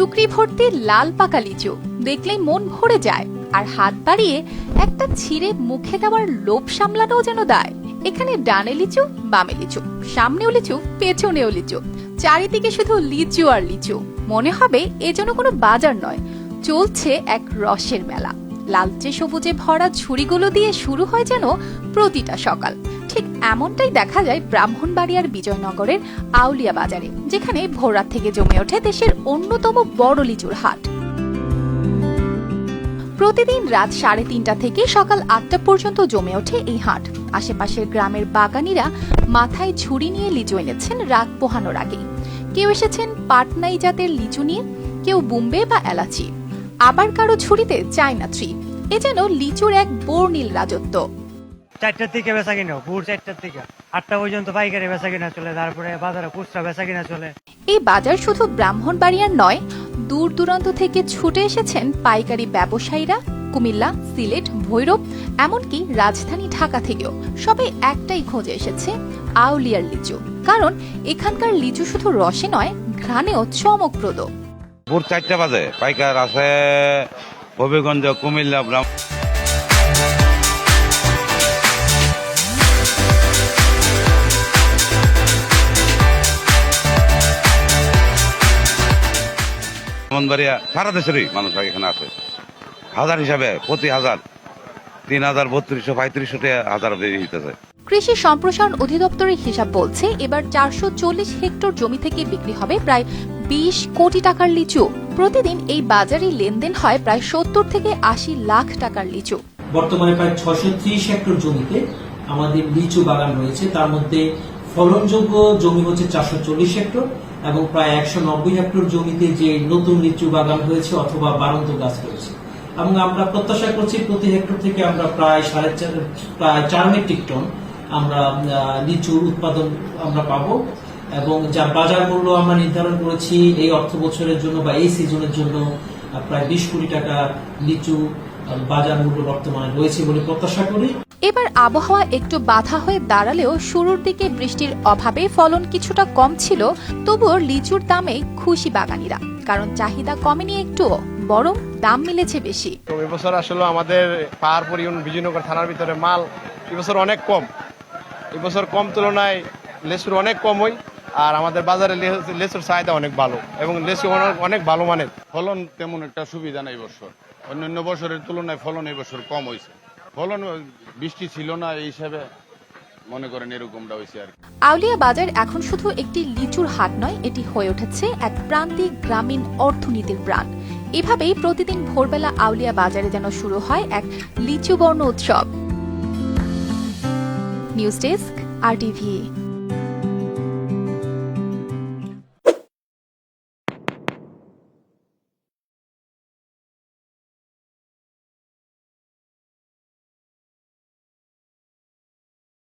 টুকরি ভর্তি লাল পাকা লিচু দেখলেই মন ভরে যায়, আর হাত বাড়িয়ে একটা ছিঁড়ে মুখে দেওয়ার লোভ সামলানোও যেন দায়। এখানে ডানে লিচু, বামে লিচু, সামনেও লিচু, পেছনেও লিচু, চারিদিকে শুধু লিচু আর লিচু। মনে হবে এ যেন কোনো বাজার নয়, চলছে এক রসের মেলা। লালচে সবুজে ভরা ঝুড়িগুলো দিয়ে শুরু হয় যেন প্রতিটা সকাল। ঠিক এমনটাই দেখা যায় ব্রাহ্মণবাড়িয়ার বিজয়নগরের আউলিয়া বাজারে, যেখানে ভোররাত থেকে জমে ওঠে দেশের অন্যতম বড় লিচুর হাট। প্রতিদিন রাত 3:30 থেকে সকাল 8টা পর্যন্ত জমে ওঠে এই হাট। আশেপাশের গ্রামের বাগানীরা মাথায় ঝুড়ি নিয়ে লিচু এনেছেন রাত পোহানোর আগেই। কেউ এসেছেন পাটনাই জাতের লিচু নিয়ে, কেউ বোম্বে বা এলাচি, আবার কারো ঝুড়িতে চায়না ট্রি। এ যেন লিচুর এক বর্ণিল রাজত্ব। 4টার থেকে বেচা কিনা, ভোর 4টার থেকে 8টা পর্যন্ত পাইকারি বেচা কিনা চলে, তারপরে বাজারে খুচরা বেচা কিনা চলে। এই বাজার শুধু ব্রাহ্মণবাড়িয়ার নয়, দূর দূরান্ত থেকে ছুটে এসেছেন পাইকারি ব্যবসায়ীরা। কুমিল্লা, সিলেট, ভৈরব, এমনকি রাজধানী ঢাকা থেকেও সবাই একটাই খোঁজে এসেছে আউলিয়ার লিচু। কারণ এখানকার লিচু শুধু রসে নয়, ঘ্রাণেও চমকপ্রদ। ভোর 4টা বাজে পাইকার আছে হবিগঞ্জ, কুমিল্লা, ব্রাহ্মণবাড়িয়া, সারা দেশেরই মানুষ এখানে আছে। হাজার হিসাবে প্রতি হাজার 3,000, 3200, 3500 হাজার হইতেছে। কৃষি সম্প্রসারণ অধিদপ্তরের হিসাব বলছে এবার 440 হেক্টর জমি থেকে বিক্রি হবে প্রায় 20 কোটি টাকার লিচু। প্রতিদিন এই বাজারে লেনদেন হয় প্রায় 70 থেকে 80 লাখ টাকার লিচু। বর্তমানে প্রায় 630 হেক্টর জমিতে আমাদের লিচু বাগান রয়েছে। তার মধ্যে ফলনযোগ্য জমি হচ্ছে 440 হেক্টর এবং প্রায় 190 হেক্টর জমিতে যে নতুন লিচু বাগান হয়েছে অথবা বাড়ন্ত গাছ রয়েছে। এবং আমরা প্রত্যাশা করছি প্রতি হেক্টর থেকে আমরা প্রায় 4 মেট্রিক টন আমরা লিচুর উৎপাদন আমরা পাবো, এবং যার বাজার মূল্য আমরা নির্ধারণ করেছি এই অর্থ বছরের জন্য বা এই সিজনের জন্য প্রায় 20 কোটি টাকা লিচু বাজার মূল্য বর্তমানে রয়েছে বলে প্রত্যাশা করি। এবার আবহাওয়া একটু বাধা হয়ে দাঁড়ালেও শুরুর দিকে বৃষ্টির অভাবে ফলন কিছুটা কম ছিল, তবুও লিচুর দামে খুশি বাগানীরা। কারণ চাহিদা কমেনি একটুও, বরং দাম মিলেছে বেশি। তো এবছর আসলে আমাদের পাহাড়পুর ইউনিয়ন বিজয়নগর থানার ভিতরে মাল এবছর অনেক কম। এবছর কম তুলনায় লেচুর অনেক কম হয়, আর আমাদের বাজারে লেচুর চাহিদা অনেক ভালো এবং লেচু অনেক ভালো মানের। ফলন তেমন একটা সুবিধা নাই এবছর, অন্যান্য বছরের তুলনায় ফলন এবছর কম হয়েছে। ফলন বৃষ্টি ছিল না, এই হিসাবে মনে করেন এরকমটা হয়েছে আর কি। আউলিয়া বাজার এখন শুধু একটি লিচুর হাট নয়, এটি হয়ে উঠেছে এক প্রান্তিক গ্রামীণ অর্থনীতির প্রাণ। এভাবেই প্রতিদিন ভোরবেলা আউলিয়া বাজারে যেন শুরু হয় এক লিচু বর্ণ উৎসব। News desk, RTV।